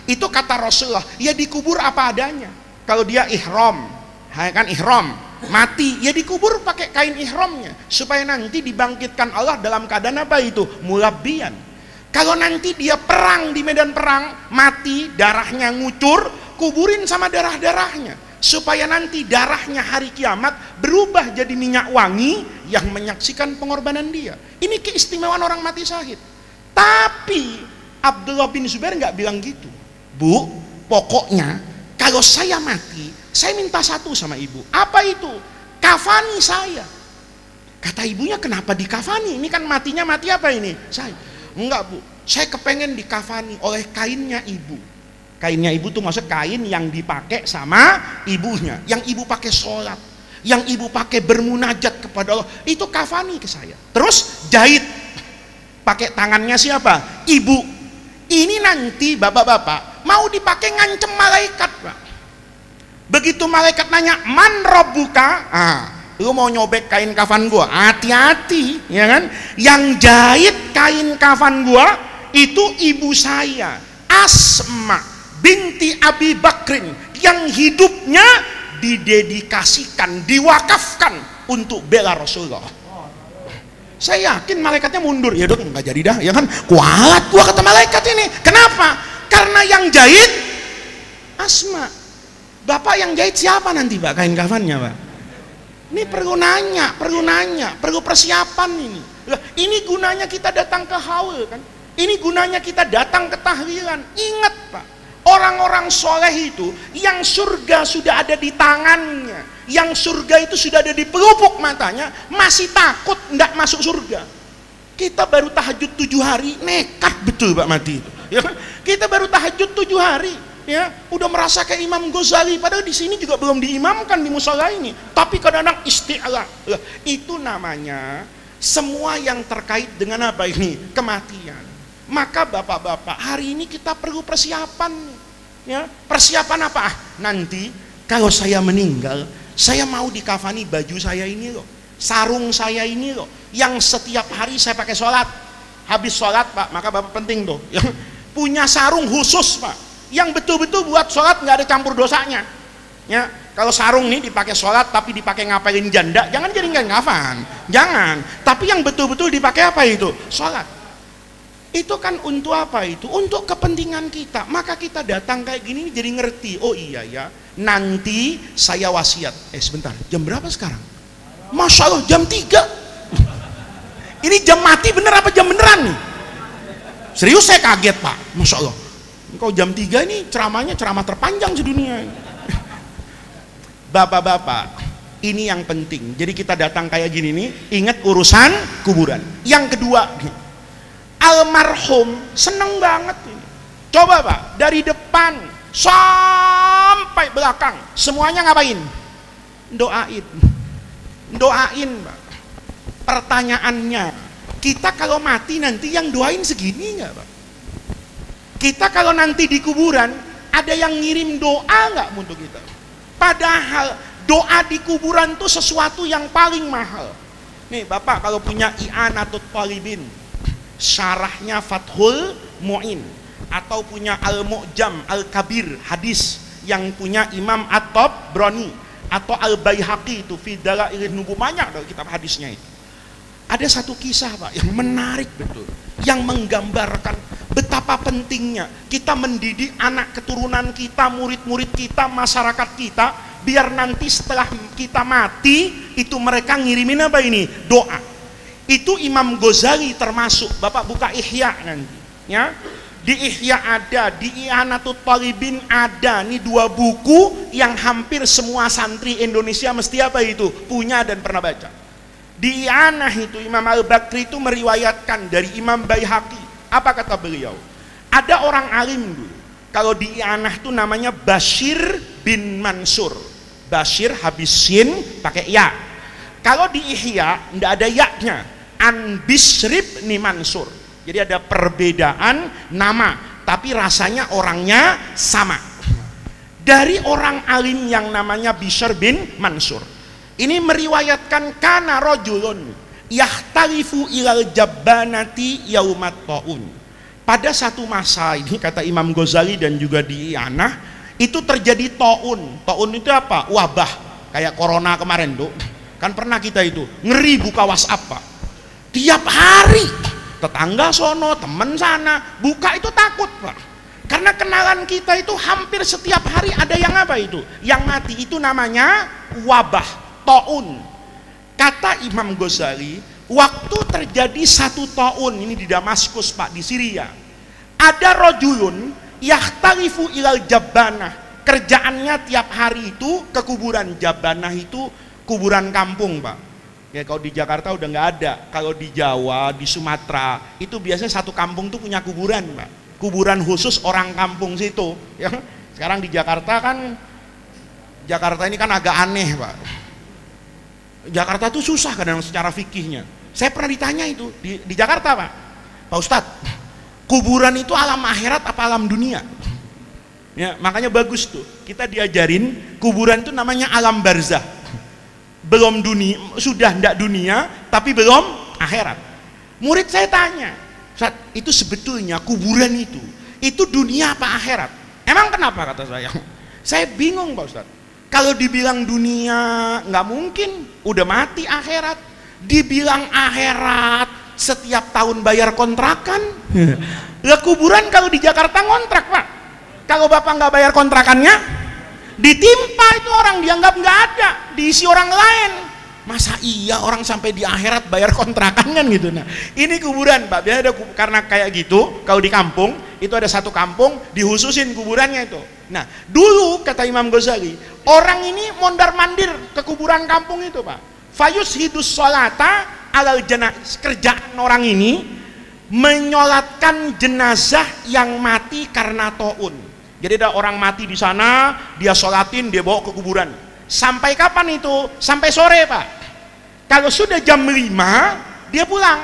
itu kata Rasulullah, ya dikubur apa adanya. Kalau dia ihram, kan ihram, mati, ya dikubur pakai kain ihramnya, supaya nanti dibangkitkan Allah dalam keadaan apa itu? Mulabbiyan. Kalau nanti dia perang di medan perang, mati, darahnya ngucur, kuburin sama darah-darahnya, supaya nanti darahnya hari kiamat berubah jadi minyak wangi yang menyaksikan pengorbanan dia. Ini keistimewaan orang mati syahid. Tapi Abdullah bin Zubair nggak bilang gitu. Bu, pokoknya kalau saya mati, saya minta satu sama ibu. Apa itu? Kafani saya. Kata ibunya, kenapa dikafani? Ini kan matinya mati apa ini? Saya, enggak Bu, saya kepengen dikafani oleh kainnya ibu. Kainnya ibu tuh maksud kain yang dipakai sama ibunya, yang ibu pakai sholat, yang ibu pakai bermunajat kepada Allah, itu kafani ke saya. Terus jahit, pakai tangannya siapa? Ibu. Ini nanti bapak-bapak mau dipakai ngancem malaikat, Pak. Begitu malaikat nanya, man rabbuka? Lu mau nyobek kain kafan gua? Hati-hati, ya kan? Yang jahit kain kafan gua itu ibu saya, Asma binti Abi Bakrin, yang hidupnya didedikasikan, diwakafkan untuk bela Rasulullah. Saya yakin malaikatnya mundur. Ya dong, nggak jadi dah, ya kan? Kualat gua kata malaikat ini. Kenapa? Karena yang jahit Asma. Bapak yang jahit siapa nanti, Pak, kain kafannya, Pak? Ini perlu nanya, perlu persiapan ini. Ini gunanya kita datang ke haul, kan? Ini gunanya kita datang ke tahlilan. Ingat, Pak, orang-orang soleh itu yang surga sudah ada di tangannya, yang surga itu sudah ada di pelupuk matanya, masih takut tidak masuk surga. Kita baru tahajud 7 hari, nekat betul Pak mati itu. Ya, kita baru tahajud 7 hari, ya udah merasa kayak Imam Ghazali, padahal di sini juga belum diimamkan di musola ini, tapi kadang-kadang isti'ala. Itu namanya semua yang terkait dengan apa ini? Kematian. Maka bapak-bapak, hari ini kita perlu persiapan, ya. Persiapan apa? Nanti kalau saya meninggal, saya mau dikafani baju saya ini loh, sarung saya ini loh, yang setiap hari saya pakai sholat. Habis sholat, Pak, maka bapak penting tuh, ya, punya sarung khusus, Pak, yang betul-betul buat sholat nggak ada campur dosanya. Ya, kalau sarung nih dipakai sholat tapi dipakai ngapalin janda, jangan jadi nggak ngafan, jangan. Tapi yang betul-betul dipakai apa itu? Sholat. Itu kan untuk apa itu? Untuk kepentingan kita. Maka kita datang kayak gini jadi ngerti. Oh iya ya, nanti saya wasiat. Sebentar, jam berapa sekarang? Masya Allah, jam 3. Ini jam mati bener apa jam beneran nih? Serius saya kaget, Pak. Masya Allah, kok jam 3 ini ceramahnya ceramah terpanjang sedunia. Bapak-bapak, ini yang penting. Jadi kita datang kayak gini nih, ingat urusan kuburan. Yang kedua, almarhum seneng banget ini. Coba Pak, dari depan sampai belakang semuanya ngapain? Doain, Pak. Pertanyaannya, Kita kalau mati nanti yang doain segini nggak, Pak? Kita kalau nanti di kuburan ada yang ngirim doa nggak untuk kita? Padahal doa di kuburan itu sesuatu yang paling mahal. Nih Bapak kalau punya I'anatul Talibin, syarahnya Fathul Mu'in, atau punya Al-Mu'jam Al-Kabir hadis yang punya Imam At-Tabrani, atau Al-Baihaqi itu fi Dalailin Nubuwah, banyak dari kitab hadisnya itu. Ada satu kisah, Pak, yang menarik betul, yang menggambarkan betapa pentingnya kita mendidik anak keturunan kita, murid-murid kita, masyarakat kita, biar nanti setelah kita mati itu mereka ngirimin apa ini? Doa. Itu Imam Ghazali termasuk. Bapak buka Ihya nanti, ya. Di Ihya ada, di I'anatul Talibin ada. Ini 2 buku yang hampir semua santri Indonesia mesti apa itu? Punya dan pernah baca. Di I'anah itu Imam Al-Bakri itu meriwayatkan dari Imam Baihaqi. Apa kata beliau? Ada orang alim dulu, kalau di I'anah itu namanya Bashir bin Mansur. Bashir habis sin pakai ya. Kalau di Ihya tidak ada ya-nya, An Bishrib ni Mansur. Jadi ada perbedaan nama, tapi rasanya orangnya sama. Dari orang alim yang namanya Bishr bin Mansur, ini meriwayatkan kana rajulun yahtalifu ilal jabbanati yaumat ta'un. Pada satu masa ini, kata Imam Ghazali dan juga di I'anah, itu terjadi ta'un. Ta'un itu apa? Wabah, kayak corona kemarin tuh. Kan pernah kita itu ngeri buka WhatsApp, Pak. Tiap hari tetangga sono, temen sana buka itu takut, Pak. Karena kenalan kita itu hampir setiap hari ada yang apa itu? Yang mati. Itu namanya wabah, ta'un. Kata Imam Ghazali, waktu terjadi satu ta'un ini di Damaskus, Pak, di Syria, ada rajulun yahtalifu ilal jabbanah. Kerjaannya tiap hari itu ke kuburan. Jabbanah itu kuburan kampung, Pak. Ya kalau di Jakarta udah nggak ada. Kalau di Jawa, di Sumatera itu biasanya satu kampung tuh punya kuburan, Pak. Kuburan khusus orang kampung situ. Ya. Sekarang di Jakarta kan, Jakarta ini kan agak aneh, Pak. Jakarta tuh susah kadang secara fikihnya. Saya pernah ditanya itu di Jakarta, Pak Ustadz, kuburan itu alam akhirat apa alam dunia? Ya, makanya bagus tuh kita diajarin kuburan itu namanya alam barzah. Belum dunia, sudah ndak dunia, tapi belum akhirat. Murid saya tanya, Ustaz, itu sebetulnya kuburan itu dunia apa akhirat? Emang kenapa, kata saya? Saya bingung, Pak Ustaz. Kalau dibilang dunia nggak mungkin, udah mati akhirat. Dibilang akhirat setiap tahun bayar kontrakan. Lah kuburan kalau di Jakarta ngontrak, Pak. Kalau Bapak nggak bayar kontrakannya, ditimpa itu orang, dianggap nggak ada, diisi orang lain. Masa iya orang sampai di akhirat bayar kontrakan kan gitu. Nah ini kuburan, Pak. Biasanya ada, karena kayak gitu kalau di kampung itu ada satu kampung dihususin kuburannya itu. Nah dulu kata Imam Ghazali, orang ini mondar mandir ke kuburan kampung itu, Pak. Fayus hidus sholata alal jenazah. Kerjaan orang ini menyolatkan jenazah yang mati karena ta'un. Jadi ada orang mati di sana, dia sholatin, dia bawa ke kuburan. Sampai kapan itu? Sampai sore, Pak. Kalau sudah jam 5 dia pulang.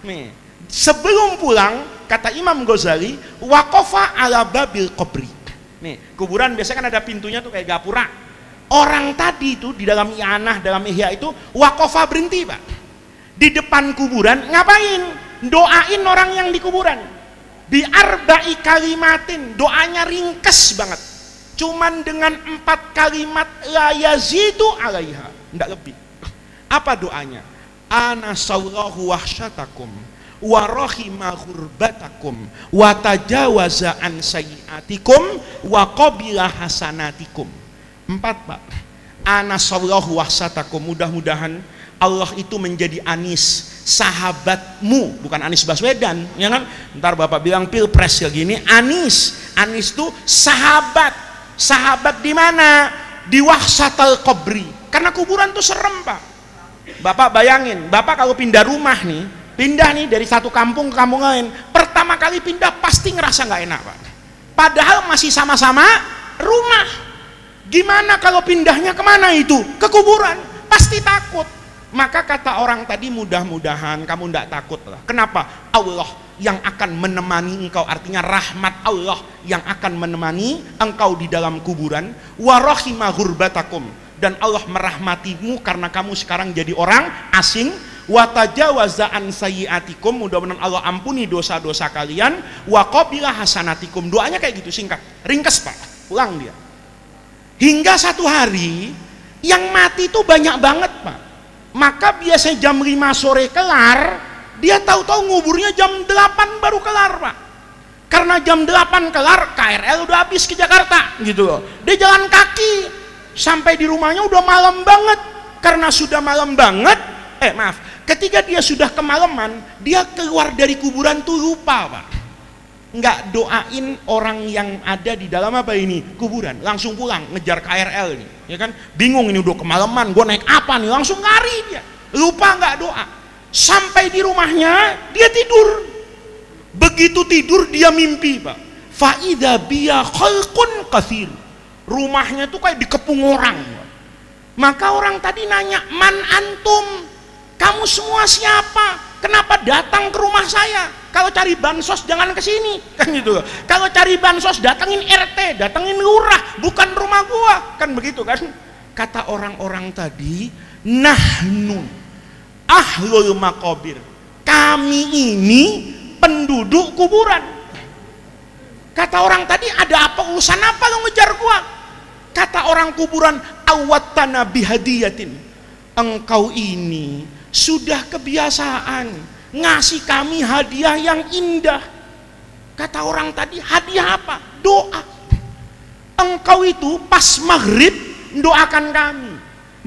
Nih, sebelum pulang kata Imam Ghazali, waqafa ala babil qabri. Nih, kuburan biasanya kan ada pintunya tuh kayak gapura. Orang tadi itu di dalam I'anah, dalam Ihya itu waqafa, berhenti, Pak. Di depan kuburan ngapain? Doain orang yang di kuburan. Bi arba'i kalimatin, doanya ringkes banget. Cuman dengan 4 kalimat, la yazidu alaiha, enggak lebih. Apa doanya? Ana sallahu wahsyatakum wa rahima hurbatakum wa tajawaza an sayyiatikum wa qabila hasanatikum. 4, Pak. Ana sallahu wahsyatakum, mudah-mudahan Allah itu menjadi Anis, sahabatmu, bukan Anies Baswedan, ya kan? Ntar Bapak bilang pilpres ya gini, Anies itu sahabat. Sahabat di mana? Di wahsatal qabri. Karena kuburan tuh serem, Pak. Bapak bayangin, Bapak kalau pindah rumah nih, pindah nih dari satu kampung ke kampung lain, pertama kali pindah pasti ngerasa nggak enak, Pak. Padahal masih sama-sama rumah. Gimana kalau pindahnya kemana itu? Ke kuburan. Pasti takut. Maka kata orang tadi, mudah-mudahan kamu tidak takut lah. Kenapa? Allah yang akan menemani engkau, artinya rahmat Allah yang akan menemani engkau di dalam kuburan. Wa rahima ghurbatakum, dan Allah merahmatimu karena kamu sekarang jadi orang asing. Wa tajawaza an sayyiatikum, mudah-mudahan Allah ampuni dosa-dosa kalian. Wa qabila hasanatikum, doanya kayak gitu, singkat, ringkas Pak, pulang dia. Hingga satu hari yang mati itu banyak banget Pak. Maka biasanya jam 5 sore kelar, dia tahu-tahu nguburnya jam 8 baru kelar Pak. Karena jam 8 kelar, KRL udah habis ke Jakarta gitu loh. Dia jalan kaki sampai di rumahnya udah malam banget. Karena sudah malam banget, ketika dia sudah kemalaman, dia keluar dari kuburan tuh lupa Pak. Nggak doain orang yang ada di dalam apa ini, kuburan, langsung pulang ngejar KRL nih, ya kan, bingung ini udah kemalaman, gue naik apa nih, langsung lari dia, lupa nggak doa. Sampai di rumahnya dia tidur, begitu tidur dia mimpi Pak, faida biya khalqun katsir, rumahnya tuh kayak dikepung orang. Maka orang tadi nanya, man antum, kamu semua siapa, kenapa datang ke rumah saya? Kalau cari bansos jangan ke sini, kan gitu. Kalau cari bansos datangin RT, datangin lurah, bukan rumah gua, kan begitu kan? Kata orang-orang tadi, nahnu ahlul maqabir, kami ini penduduk kuburan. Kata orang tadi, ada apa, urusan apa lo ngejar gua? Kata orang kuburan, awatana bihadiyatin, engkau ini sudah kebiasaan ngasih kami hadiah yang indah. Kata orang tadi, hadiah apa? Doa. Engkau itu pas maghrib doakan kami,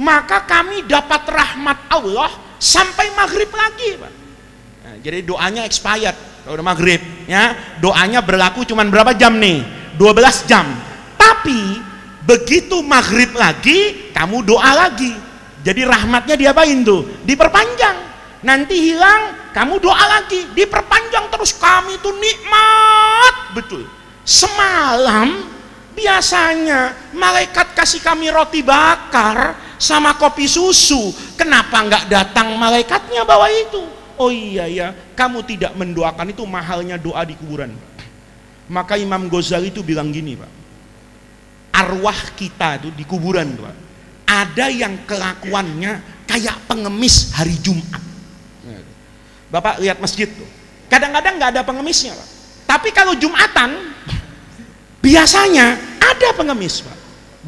maka kami dapat rahmat Allah sampai maghrib lagi Pak. Nah, jadi doanya expired kalau udah maghrib ya, doanya berlaku cuman berapa jam nih, 12 jam. Tapi begitu maghrib lagi kamu doa lagi, jadi rahmatnya diapain tuh, diperpanjang. Nanti hilang, kamu doa lagi, diperpanjang terus. Kami itu nikmat betul. Semalam biasanya malaikat kasih kami roti bakar sama kopi susu, kenapa nggak datang malaikatnya bawa itu? Oh iya ya, kamu tidak mendoakan, itu mahalnya doa di kuburan. Maka Imam Ghazali itu bilang gini Pak, arwah kita itu di kuburan Pak, ada yang kelakuannya kayak pengemis hari Jumat. Bapak lihat masjid tuh, kadang-kadang nggak ada pengemisnya Pak. Tapi kalau Jumatan biasanya ada pengemis Pak.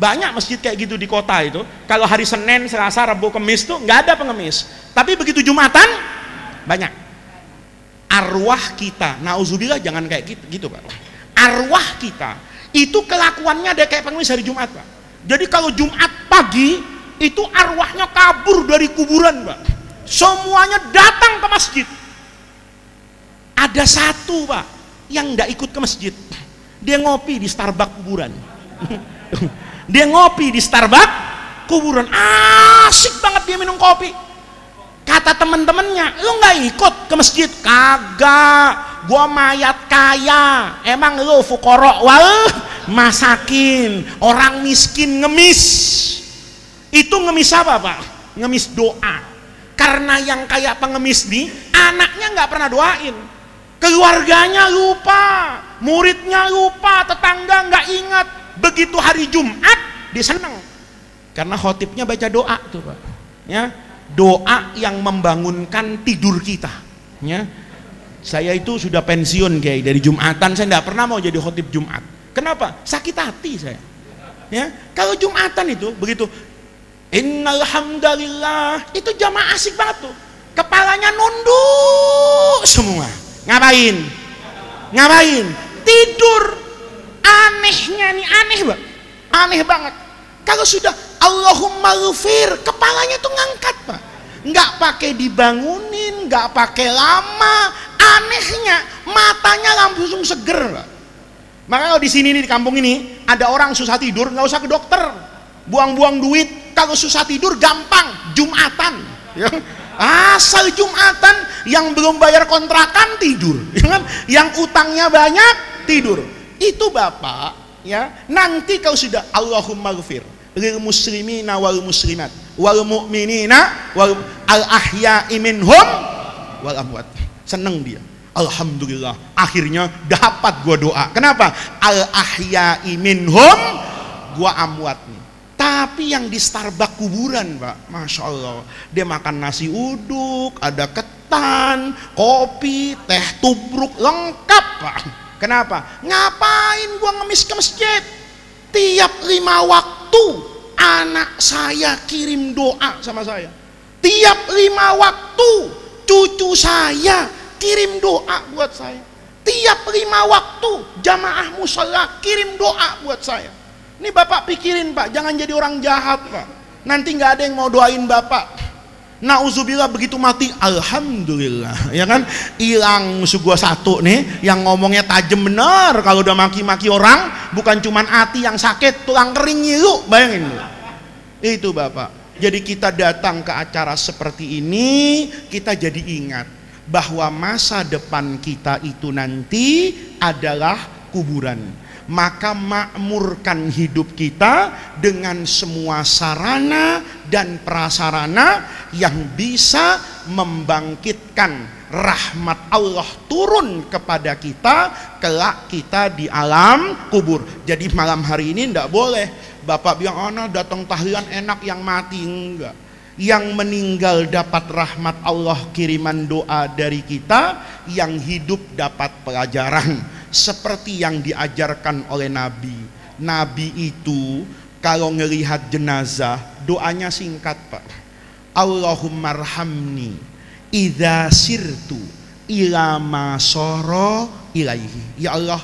Banyak masjid kayak gitu di kota itu. Kalau hari Senin, Selasa, Rabu, Kamis tuh nggak ada pengemis. Tapi begitu Jumatan banyak. Arwah kita, nauzubillah, jangan kayak gitu Pak. Arwah kita itu kelakuannya ada kayak pengemis hari Jumat Pak. Jadi kalau Jumat pagi itu arwahnya kabur dari kuburan Pak. Semuanya datang ke masjid. Ada satu Pak yang nggak ikut ke masjid, dia ngopi di Starbucks kuburan. Dia ngopi di Starbucks kuburan, asik banget dia minum kopi. Kata temen-temennya, lu nggak ikut ke masjid? Kagak, gua mayat kaya. Emang lu fuqara wal masakin, orang miskin ngemis. Itu ngemis apa Pak? Ngemis doa. Karena yang kayak pengemis nih, anaknya nggak pernah doain, keluarganya lupa, muridnya lupa, tetangga nggak ingat. Begitu hari Jumat dia senang, karena khotibnya baca doa tuh Pak, ya, doa yang membangunkan tidur kita. Ya, saya itu sudah pensiun Kiai, dari Jumatan saya nggak pernah mau jadi khotib Jumat. Kenapa? Sakit hati saya. Ya, kalau Jumatan itu begitu, innal hamdalillah, itu jamaah asik banget tuh, kepalanya nunduk semua. Ngapain? Ngapain? Tidur. Anehnya nih, aneh banget. Kalau sudah Allahumma ghfir, kepalanya tuh ngangkat Pak, nggak pakai dibangunin, nggak pakai lama. Anehnya matanya langsung seger Pak. Maka kalau di sini nih, di kampung ini ada orang susah tidur, nggak usah ke dokter, buang-buang duit. Kalau susah tidur gampang, Jumatan ya. Asal Jumatan, yang belum bayar kontrakan tidur ya kan? Yang utangnya banyak tidur. Itu Bapak ya, nanti kalau sudah Allahumma ghfir lil muslimina wal muslimat wal mu'minina wal al-ahya'i minhum wal amwat. Seneng dia. Alhamdulillah, akhirnya dapat gua doa. Kenapa? Al-ahya'i minhum, gua amwat nih. Tapi yang di Starbucks kuburan, Pak, Masya Allah, dia makan nasi uduk, ada ketan, kopi, teh tubruk, lengkap, Pak. Kenapa? Ngapain gua ngemis ke masjid? Tiap 5 waktu anak saya kirim doa sama saya. Tiap 5 waktu cucu saya kirim doa buat saya. Tiap 5 waktu jamaah musala kirim doa buat saya. Ini Bapak pikirin, Pak, jangan jadi orang jahat, Pak. Nanti nggak ada yang mau doain Bapak. Nauzubillah, begitu mati alhamdulillah, ya kan, hilang musuh gua satu nih, yang ngomongnya tajam bener. Kalau udah maki-maki orang, bukan cuman hati yang sakit, tulang kering nyilu, bayangin lu. Itu Bapak. Jadi kita datang ke acara seperti ini, kita jadi ingat bahwa masa depan kita itu nanti adalah kuburan. Maka makmurkan hidup kita dengan semua sarana dan prasarana yang bisa membangkitkan rahmat Allah turun kepada kita kelak kita di alam kubur. Jadi malam hari ini tidak boleh Bapak bilang, "Ana datang tahlilan enak, yang mati enggak." Yang meninggal dapat rahmat Allah, kiriman doa dari kita, yang hidup dapat pelajaran seperti yang diajarkan oleh Nabi. Nabi itu kalau ngelihat jenazah doanya singkat, Pak. Allahummarhamni idza sirtu ila ma sara ilaihi. Ya Allah,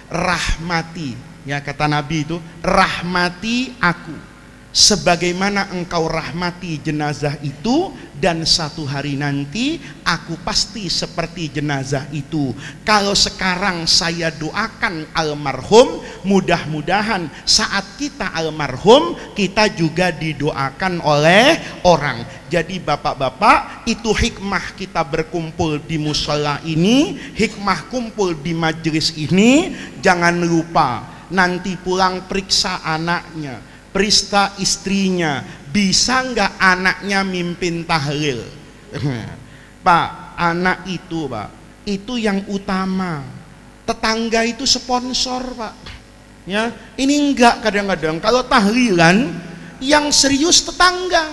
rahmati, ya kata Nabi itu, rahmati aku sebagaimana engkau rahmati jenazah itu, dan satu hari nanti aku pasti seperti jenazah itu. Kalau sekarang saya doakan almarhum, mudah-mudahan saat kita almarhum kita juga didoakan oleh orang. Jadi bapak-bapak, itu hikmah kita berkumpul di mushola ini, hikmah kumpul di majelis ini. Jangan lupa nanti pulang periksa anaknya, periksa istrinya, bisa nggak anaknya mimpin tahlil. Pak, anak itu, Pak, itu yang utama. Tetangga itu sponsor, Pak. Ya, ini enggak, kadang-kadang kalau tahlilan yang serius tetangga,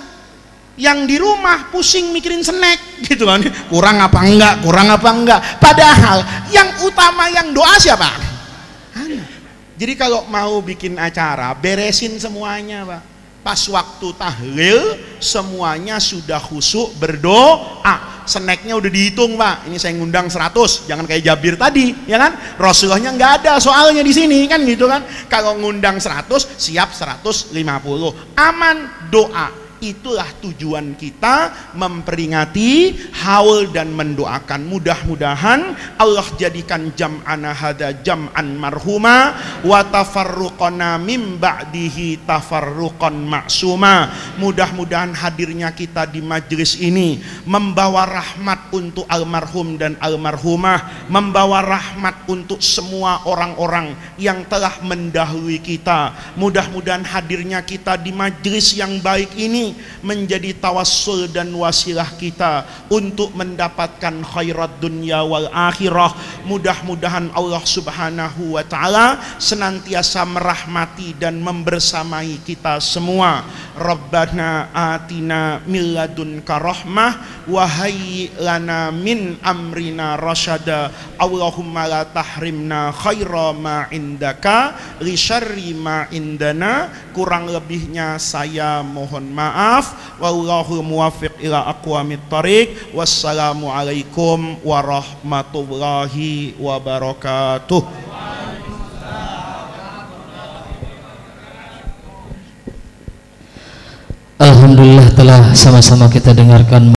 yang di rumah pusing mikirin snack gitu kan, kurang apa enggak. Padahal yang utama, yang doa siapa? Anak. Jadi kalau mau bikin acara, beresin semuanya, Pak. Pas waktu tahlil semuanya sudah khusyuk berdoa. Snacknya udah dihitung, Pak. Ini saya ngundang 100, jangan kayak Jabir tadi, ya kan? Rasulullahnya nggak ada soalnya di sini kan gitu kan. Kalau ngundang 100, siap 150. Aman, doa. Itulah tujuan kita memperingati haul dan mendoakan. Mudah-mudahan Allah jadikan jam'ana hadza jam'an marhuma wa tafarruqana mim ba'dihi tafarruqan ma'suma. Mudah-mudahan hadirnya kita di majelis ini membawa rahmat untuk almarhum dan almarhumah, membawa rahmat untuk semua orang-orang yang telah mendahului kita. Mudah-mudahan hadirnya kita di majelis yang baik ini menjadi tawassul dan wasilah kita untuk mendapatkan khairat dunia wal akhirah. Mudah-mudahan Allah subhanahu wa ta'ala senantiasa merahmati dan membersamai kita semua. Rabbana atina min ladunka rahmah wa hayyi lana min amrina rasyada. Allahumma la tahrimna khaira ma indaka li syarri ma indana. Kurang lebihnya saya mohon maaf. Wallahu muwaffiq ila aqwamit thariq. Wassalamualaikum warahmatullahi wabarakatuh.
Alhamdulillah telah sama-sama kita dengarkan